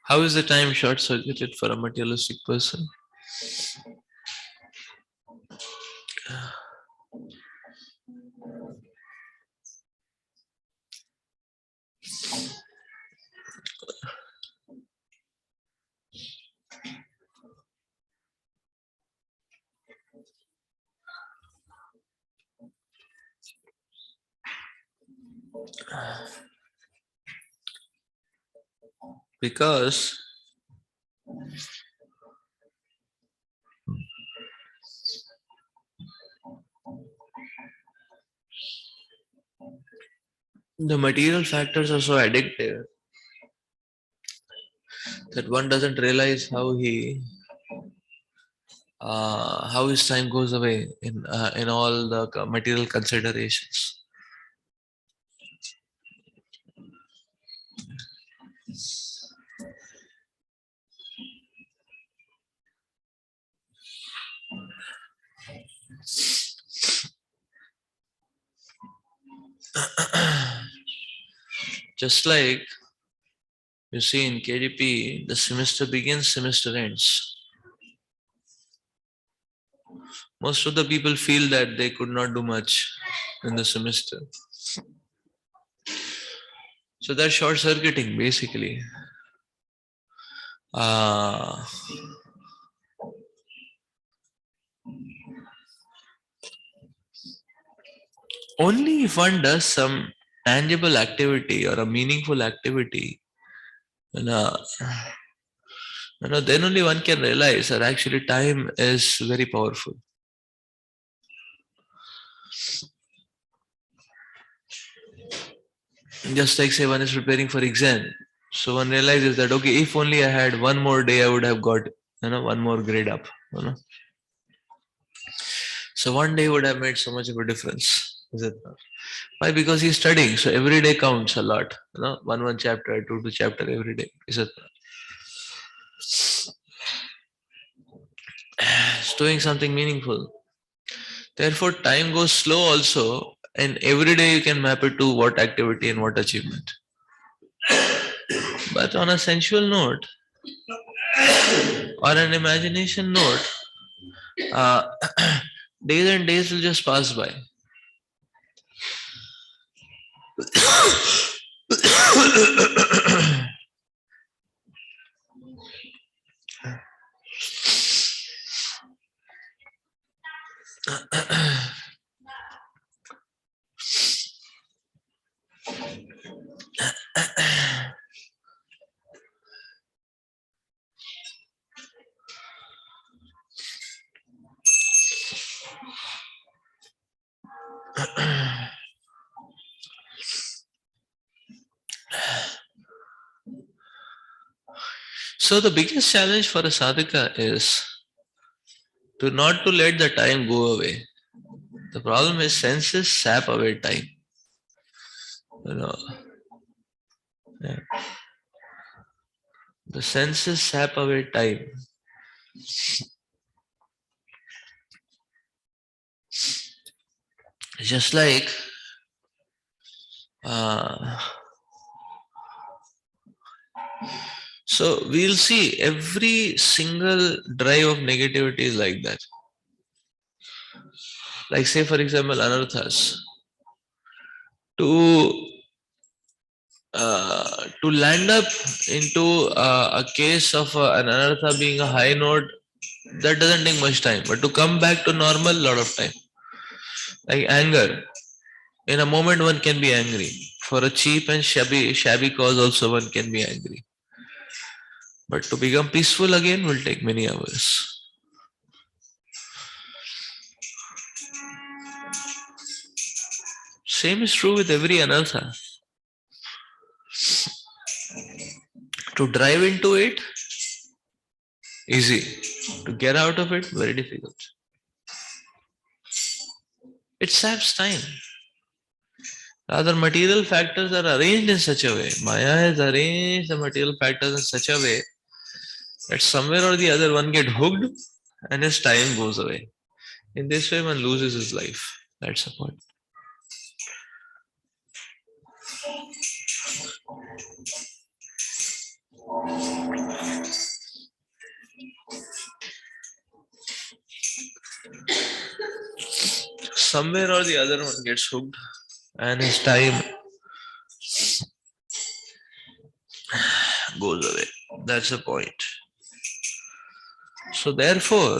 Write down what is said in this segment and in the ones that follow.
How is the time short-circuited for a materialistic person? Because the material factors are so addictive that one doesn't realize how his time goes away in all the material considerations. Just like you see in KDP, the semester begins, semester ends. Most of the people feel that they could not do much in the semester. So that's short circuiting basically. Uh, Only if one does some tangible activity or a meaningful activity, you know, then only one can realize that actually time is very powerful. Just like say one is preparing for exam, so one realizes that okay, if only I had one more day, I would have got one more grade up. So one day would have made so much of a difference. Is it not? Why? Because he's studying, so every day counts a lot. One chapter, two chapter every day. Is it not? It's doing something meaningful. Therefore, time goes slow also, and every day you can map it to what activity and what achievement. But on a sensual note or an imagination note, uh, days and days will just pass by. So the biggest challenge for a sadhaka is to not to let the time go away. The problem is senses sap away time. You know, yeah. The senses sap away time. Just like so we'll see every single drive of negativity is like that. Like say for example anarthas. To to land up into a case of an anartha being a high note, that doesn't take much time. But to come back to normal, lot of time. Like anger. In a moment one can be angry. For a cheap and shabby cause also one can be angry. But to become peaceful again will take many hours. Same is true with every anartha. To drive into it, easy. To get out of it, very difficult. It saps time. Rather, material factors are arranged in such a way. Maya has arranged the material factors in such a way that somewhere or the other one get hooked and his time goes away. In this way, one loses his life. That's the point. somewhere or the other one gets hooked and his time goes away. That's the point. So therefore,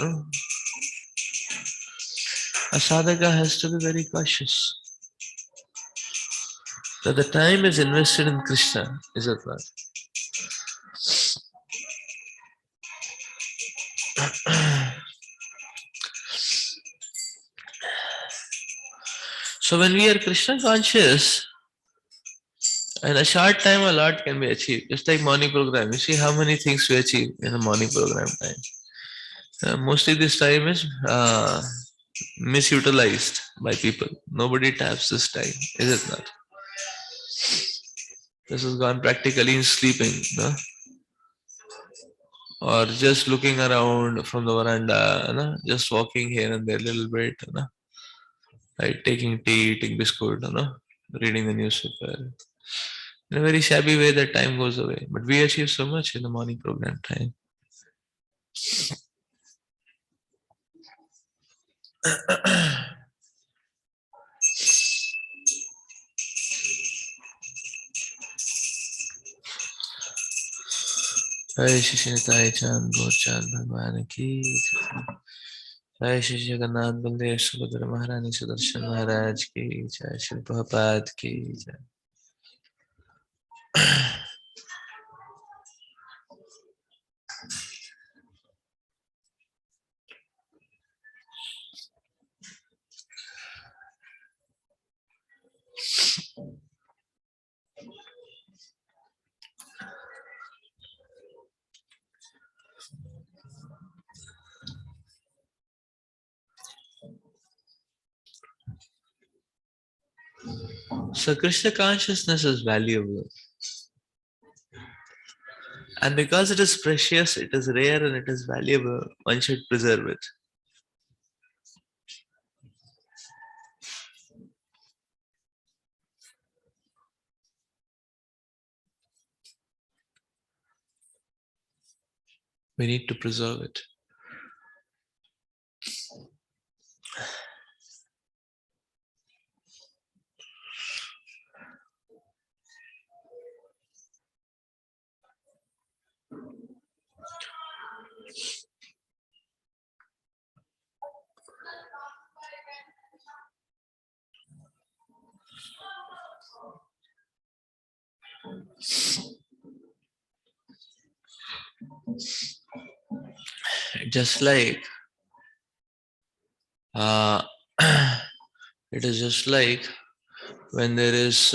a sadhaka has to be very cautious that the time is invested in Krishna, is it not? So when we are Krishna conscious, in a short time a lot can be achieved. Just like morning program. You see how many things we achieve in the morning program time. Mostly this time is misutilized by people. Nobody taps this time, is it not? This has gone practically in sleeping, no? Or just looking around from the veranda, no? Just walking here and there a little bit, no? Right? Taking tea, eating biscuit, no? Reading the newspaper. In a very shabby way, that time goes away. But we achieve so much in the morning program time. जय श्री निताई चांद गौर चांद भगवान की जय श्री जगन्नाथ बलदेव सुभद्रा महारानी सुदर्शन महाराज की जय श्री प्रभुपाद की जय. So Krishna consciousness is valuable. And because it is precious, it is rare and it is valuable, one should preserve it. We need to preserve it. Just like it is just like when there is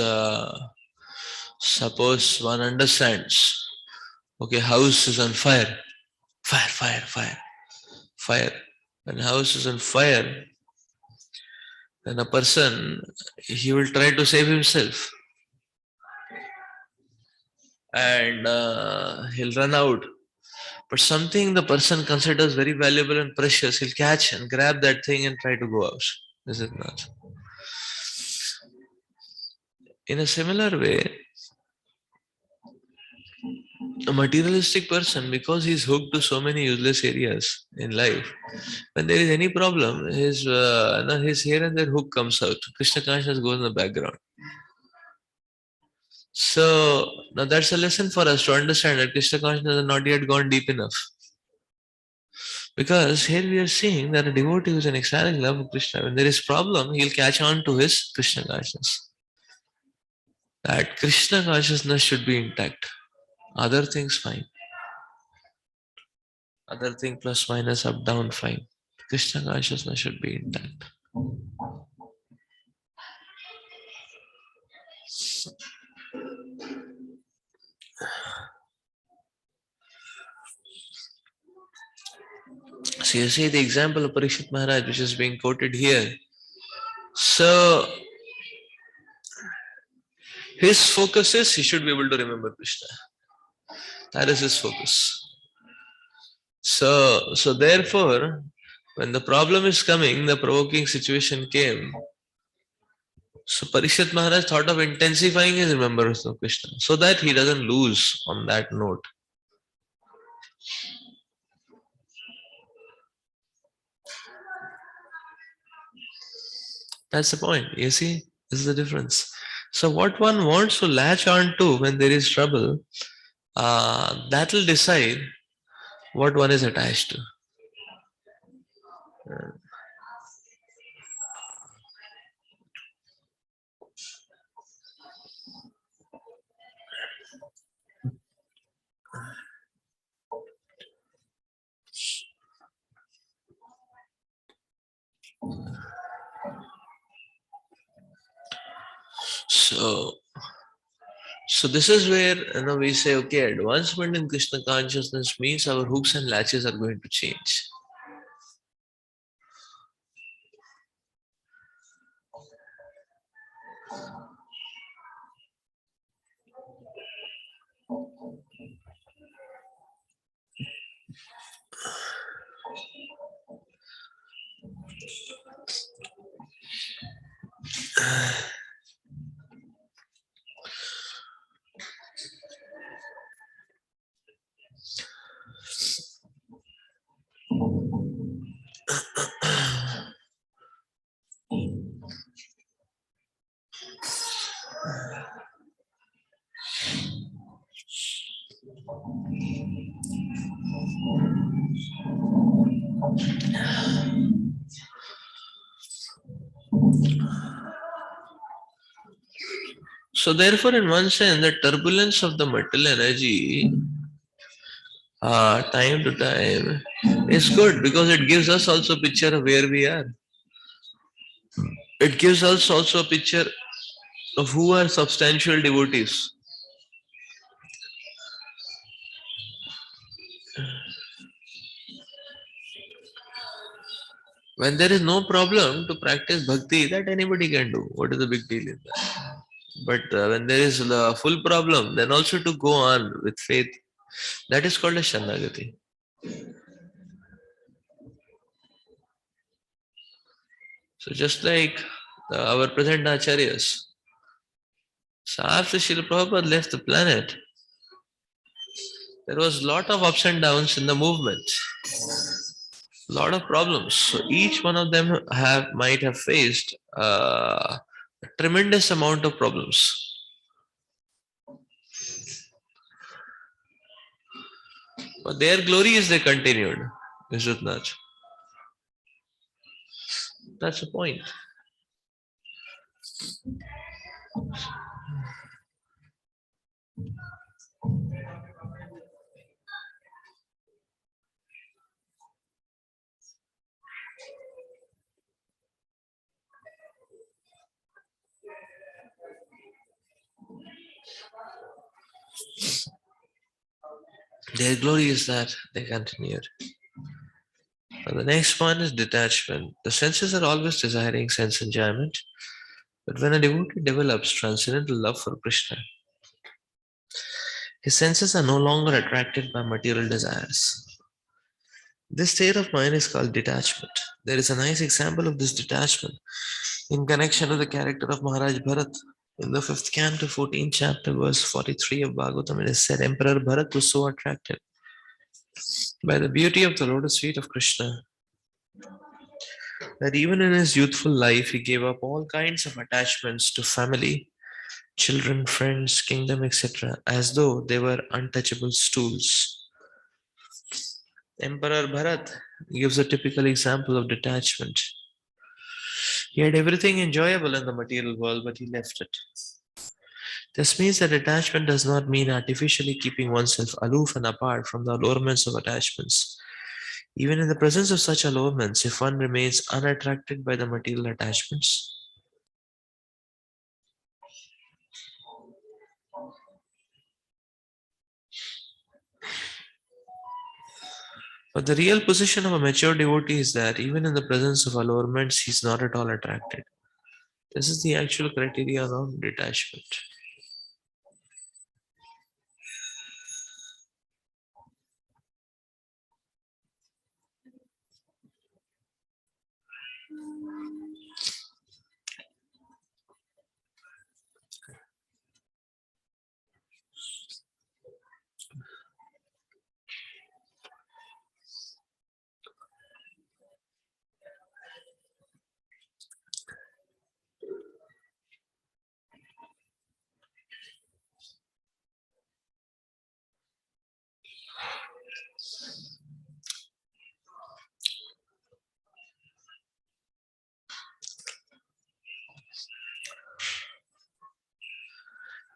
suppose one understands, okay, house is on fire, fire. When house is on fire, then a person, he will try to save himself and he'll run out. But something the person considers very valuable and precious, he'll catch and grab that thing and try to go out. Is it not? In a similar way, a materialistic person, because he's hooked to so many useless areas in life, when there is any problem, his here and there hook comes out. Krishna consciousness goes in the background. So now that's a lesson for us to understand that Krishna consciousness has not yet gone deep enough. Because here we are seeing that a devotee who is in ecstatic love of Krishna, when there is problem, he'll catch on to his Krishna consciousness. That Krishna consciousness should be intact. Other things fine. Other thing plus minus up down fine. Krishna consciousness should be intact. So you see the example of Parikshit Maharaj which is being quoted here. So his focus is he should be able to remember Krishna. That is his focus. So therefore, when the problem is coming, the provoking situation came. So Parikshit Maharaj thought of intensifying his remembrance of Krishna so that he doesn't lose on that note. That's the point. You see, this is the difference. So what one wants to latch on to when there is trouble, that will decide what one is attached to. So, so this is where we say, okay, advancement in Krishna consciousness means our hooks and latches are going to change. So therefore, in one sense, the turbulence of the material energy, time to time, is good because it gives us also a picture of where we are. It gives us also a picture of who are substantial devotees. When there is no problem to practice bhakti, that anybody can do. What is the big deal in that? But when there is the full problem, then also to go on with faith, that is called a Shanagati. So just like our present acharyas, so after Srila Prabhupada left the planet, there was a lot of ups and downs in the movement, a lot of problems. So each one of them might have faced a tremendous amount of problems. But their glory is they continued. Is it not? That's the point. Their glory is that they continued. And the next one is detachment. The senses are always desiring sense enjoyment, but when a devotee develops transcendental love for Krishna, his senses are no longer attracted by material desires. This state of mind is called detachment. There is a nice example of this detachment in connection to the character of Maharaj Bharat. In the 5th canto, 14th chapter, verse 43 of Bhagavatam, it is said, Emperor Bharat was so attracted by the beauty of the lotus feet of Krishna that even in his youthful life he gave up all kinds of attachments to family, children, friends, kingdom, etc., as though they were untouchable stools. Emperor Bharat gives a typical example of detachment. He had everything enjoyable in the material world, but he left it. This means that attachment does not mean artificially keeping oneself aloof and apart from the allurements of attachments. Even in the presence of such allurements, if one remains unattracted by the material attachments, but the real position of a mature devotee is that even in the presence of allurements, he is not at all attracted. This is the actual criteria of detachment.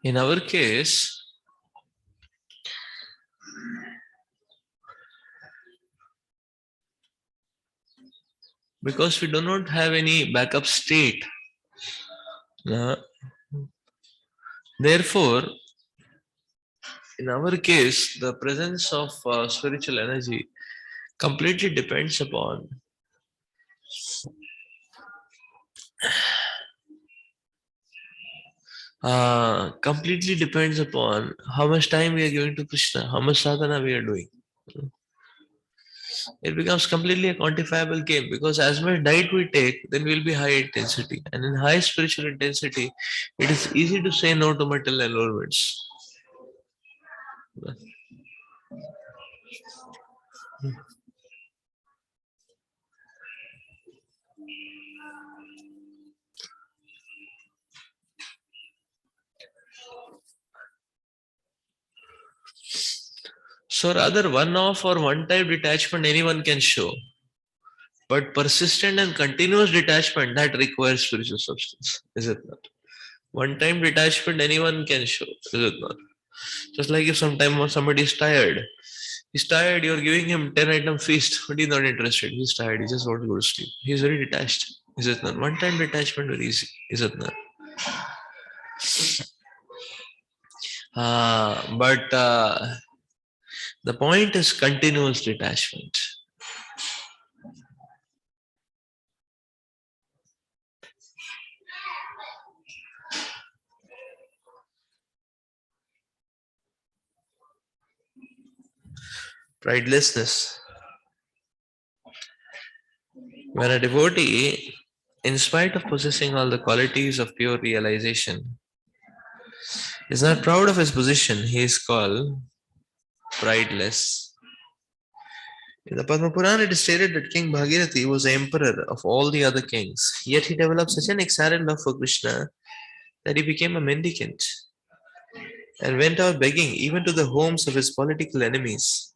In our case, because we do not have any backup state, uh, therefore, in our case, the presence of spiritual energy completely depends upon how much time we are giving to Krishna, how much sadhana we are doing. It becomes completely a quantifiable game because as much diet we take, then we'll be high intensity. And in high spiritual intensity, it is easy to say no to material allurements. So rather one-off or one-time detachment anyone can show. But persistent and continuous detachment that requires spiritual substance, is it not? One-time detachment anyone can show, is it not? Just like if sometime somebody is tired, he's tired, you're giving him 10 item feast, but he's not interested. He's tired, he just wants to go to sleep. He's very detached, is it not? One-time detachment very easy, is it not? But the point is continuous detachment. Pridelessness. When a devotee, in spite of possessing all the qualities of pure realization, is not proud of his position, he is called prideless. In the Padma Purana, it is stated that King Bhagirathi was the emperor of all the other kings, yet he developed such an ecstatic love for Krishna that he became a mendicant and went out begging even to the homes of his political enemies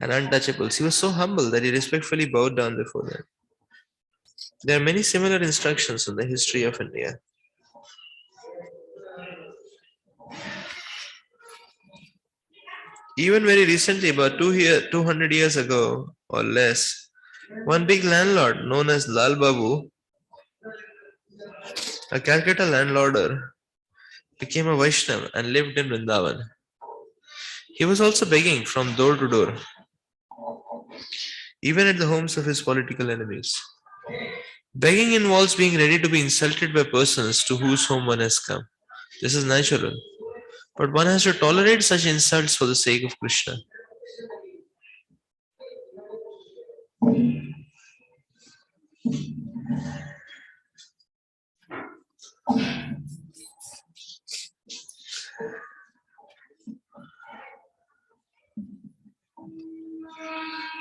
and untouchables. He was so humble that he respectfully bowed down before them. There are many similar instructions in the history of India. Even very recently, about 200 years ago or less, one big landlord known as Lal Babu, a Calcutta landlorder, became a Vaishnav and lived in Vrindavan. He was also begging from door to door, even at the homes of his political enemies. Begging involves being ready to be insulted by persons to whose home one has come. This is natural. But one has to tolerate such insults for the sake of Krishna.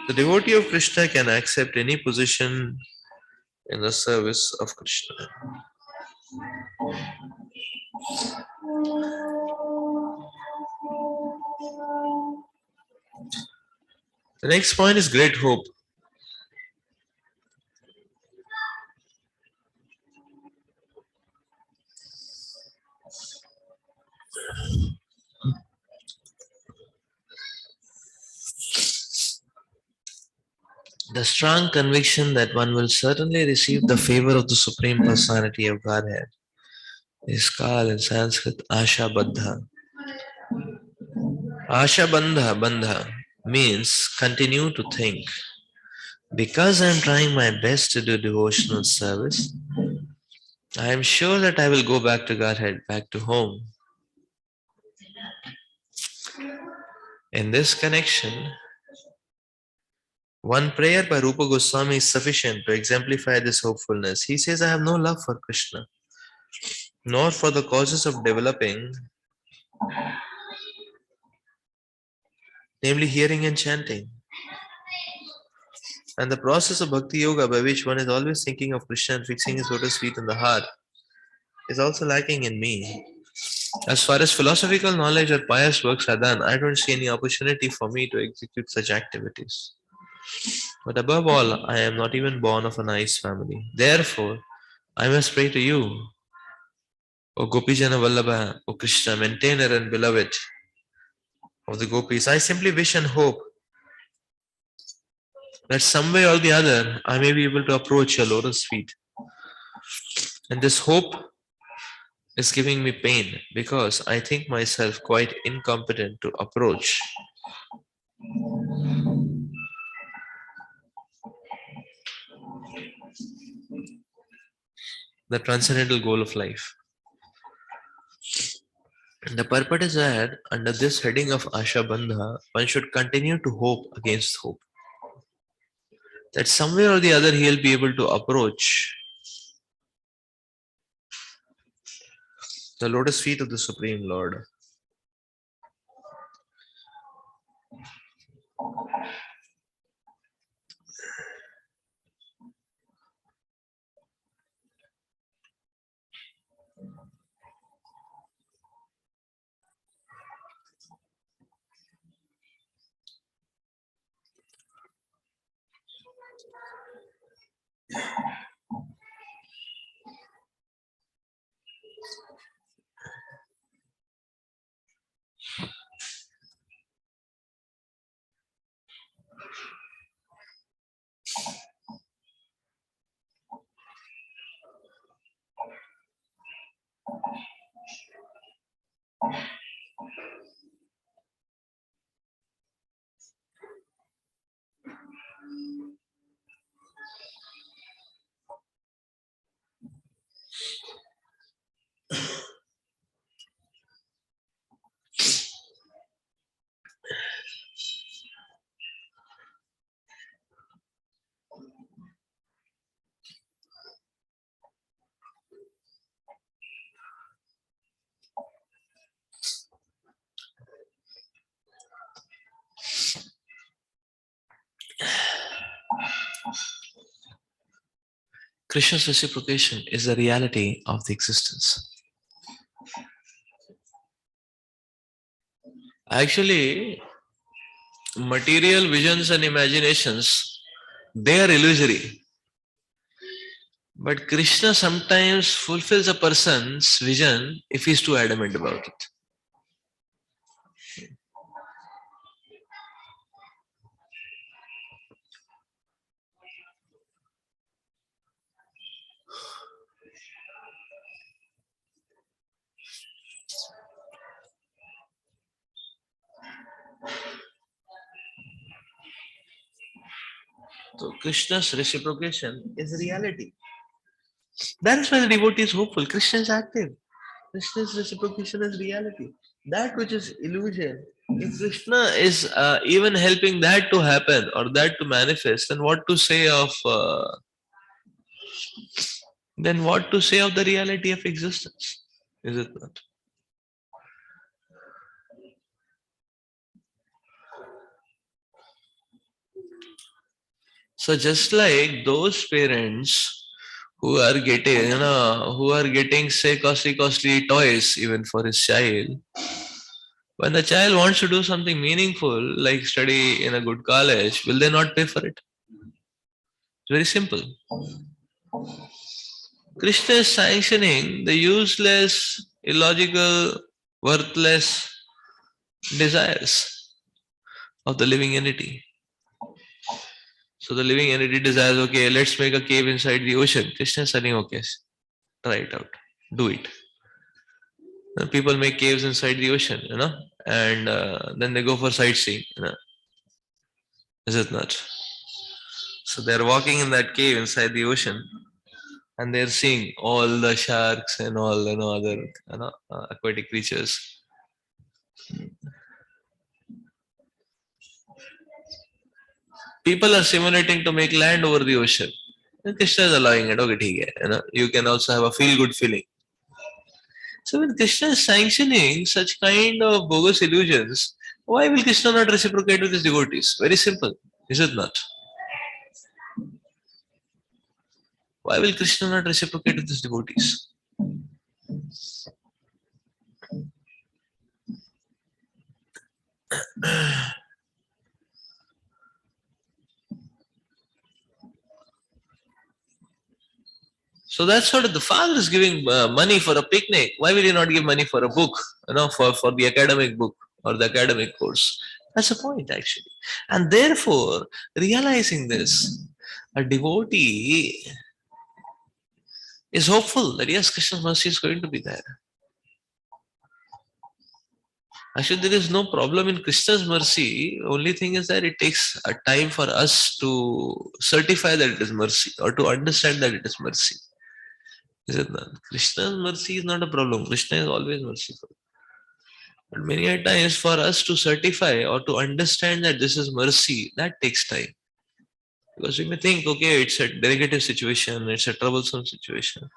The devotee of Krishna can accept any position in the service of Krishna. The next point is great hope. The strong conviction that one will certainly receive the favor of the Supreme Personality of Godhead is called in Sanskrit Asha Baddha. Asha Bandha means continue to think. Because I am trying my best to do devotional service, I am sure that I will go back to Godhead, back to home. In this connection, one prayer by Rupa Goswami is sufficient to exemplify this hopefulness. He says, I have no love for Krishna, nor for the causes of developing, namely hearing and chanting. And the process of bhakti yoga, by which one is always thinking of Krishna and fixing his lotus feet in the heart, is also lacking in me. As far as philosophical knowledge or pious works are done, I don't see any opportunity for me to execute such activities. But above all, I am not even born of a nice family. Therefore, I must pray to you. O Gopijana Vallabha, O Krishna, maintainer and beloved of the gopis, I simply wish and hope that some way or the other I may be able to approach your lotus feet. And this hope is giving me pain because I think myself quite incompetent to approach the transcendental goal of life. And the purport is that under this heading of Asha Bandha, one should continue to hope against hope. That some way or the other he'll be able to approach the lotus feet of the Supreme Lord. Krishna's reciprocation is the reality of the existence. Actually, material visions and imaginations, they are illusory. But Krishna sometimes fulfills a person's vision if he's too adamant about it. So Krishna's reciprocation is reality. That is why the devotee is hopeful. Krishna is active. Krishna's reciprocation is reality. That which is illusion, if Krishna is even helping that to happen or that to manifest, then what to say of the reality of existence? Is it not? So just like those parents who are getting say costly toys even for his child, when the child wants to do something meaningful like study in a good college, will they not pay for it? It's very simple. Krishna is sanctioning the useless, illogical, worthless desires of the living entity. So the living entity desires, okay, let's make a cave inside the ocean. Krishna is saying, okay, try it out, do it. And people make caves inside the ocean, and then they go for sightseeing. Is it not? So they're walking in that cave inside the ocean, and they're seeing all the sharks and all other aquatic creatures. People are simulating to make land over the ocean. And Krishna is allowing it. Okay, theek hai, you can also have a feel good feeling. So when Krishna is sanctioning such kind of bogus illusions, why will Krishna not reciprocate with his devotees? Very simple, is it not? Why will Krishna not reciprocate with his devotees? So that's sort of the father is giving money for a picnic. Why will he not give money for a book? For the academic book or the academic course. That's the point actually. And therefore, realizing this, a devotee is hopeful that yes, Krishna's mercy is going to be there. Actually, there is no problem in Krishna's mercy. Only thing is that it takes a time for us to certify that it is mercy or to understand that it is mercy. Is it not? Krishna's mercy is not a problem. Krishna is always merciful. But many a times for us to certify or to understand that this is mercy, that takes time. Because we may think, okay, it's a negative situation, it's a troublesome situation.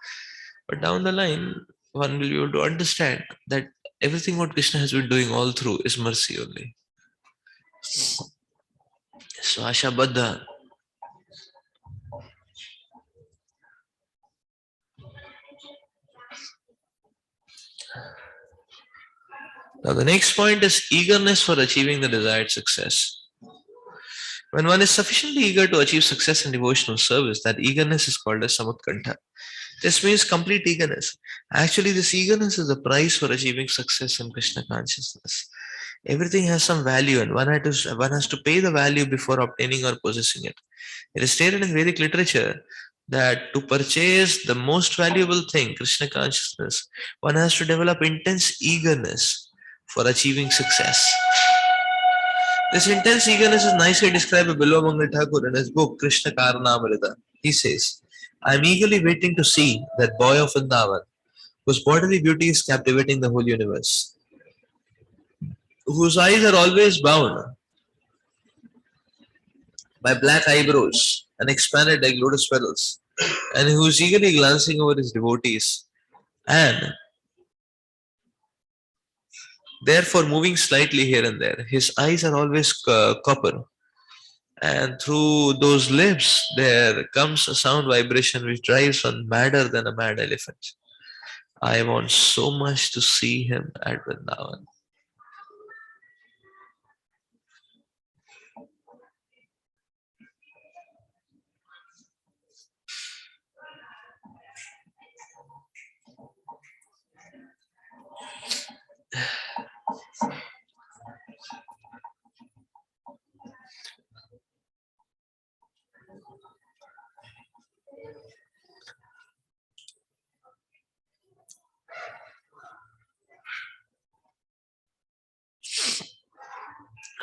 But down the line, one will be able to understand that everything what Krishna has been doing all through is mercy only. So Asha Baddha. Now the next point is eagerness for achieving the desired success. When one is sufficiently eager to achieve success in devotional service, that eagerness is called as samutkantha. This means complete eagerness. Actually, this eagerness is the price for achieving success in Krishna consciousness. Everything has some value, and one has to pay the value before obtaining or possessing it. It is stated in Vedic literature that to purchase the most valuable thing, Krishna consciousness, one has to develop intense eagerness for achieving success. This intense eagerness is nicely described by Bilwa Mangal Thakur in his book Krishna Karanamrita. He says, I am eagerly waiting to see that boy of Vrindavan, whose bodily beauty is captivating the whole universe, whose eyes are always bound by black eyebrows and expanded like lotus petals, and who is eagerly glancing over his devotees, and therefore moving slightly here and there. His eyes are always copper, and through those lips there comes a sound vibration which drives one madder than a mad elephant. I want so much to see him at Vrindavan.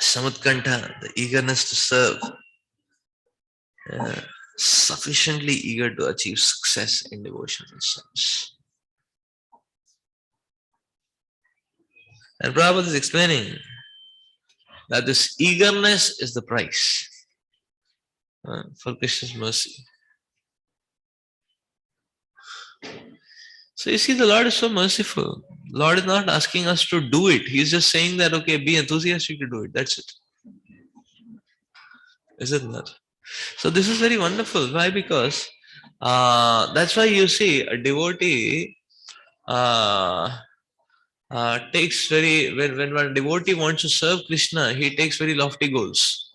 Samutkantha, the eagerness to serve, sufficiently eager to achieve success in devotional service. And Prabhupada is explaining that this eagerness is the price for Krishna's mercy. So you see, the Lord is so merciful. Lord is not asking us to do it. He's just saying that, okay, be enthusiastic to do it. That's it. Isn't that? So this is very wonderful. Why? Because that's why you see a devotee takes when one devotee wants to serve Krishna, he takes very lofty goals.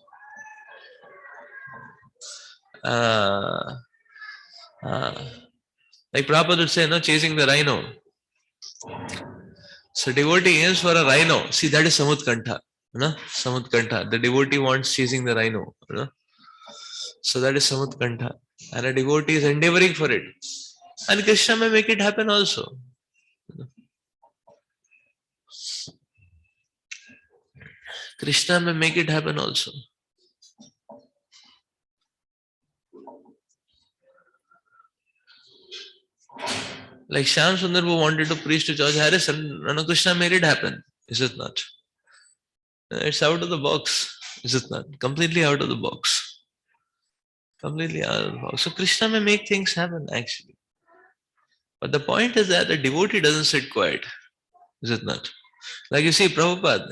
Like Prabhupada would say, no, chasing the rhino. So devotee aims for a rhino. See, that is Samutkantha. Samutkantha. The devotee wants chasing the rhino. So that is Samutkantha. And a devotee is endeavoring for it. And Krishna may make it happen also. Krishna may make it happen also. Like Shyam Sundar who wanted to preach to George Harrison, Krishna made it happen. Is it not? It's out of the box. Is it not? Completely out of the box. Completely out of the box. So Krishna may make things happen actually. But the point is that the devotee doesn't sit quiet. Is it not? Like you see, Prabhupada,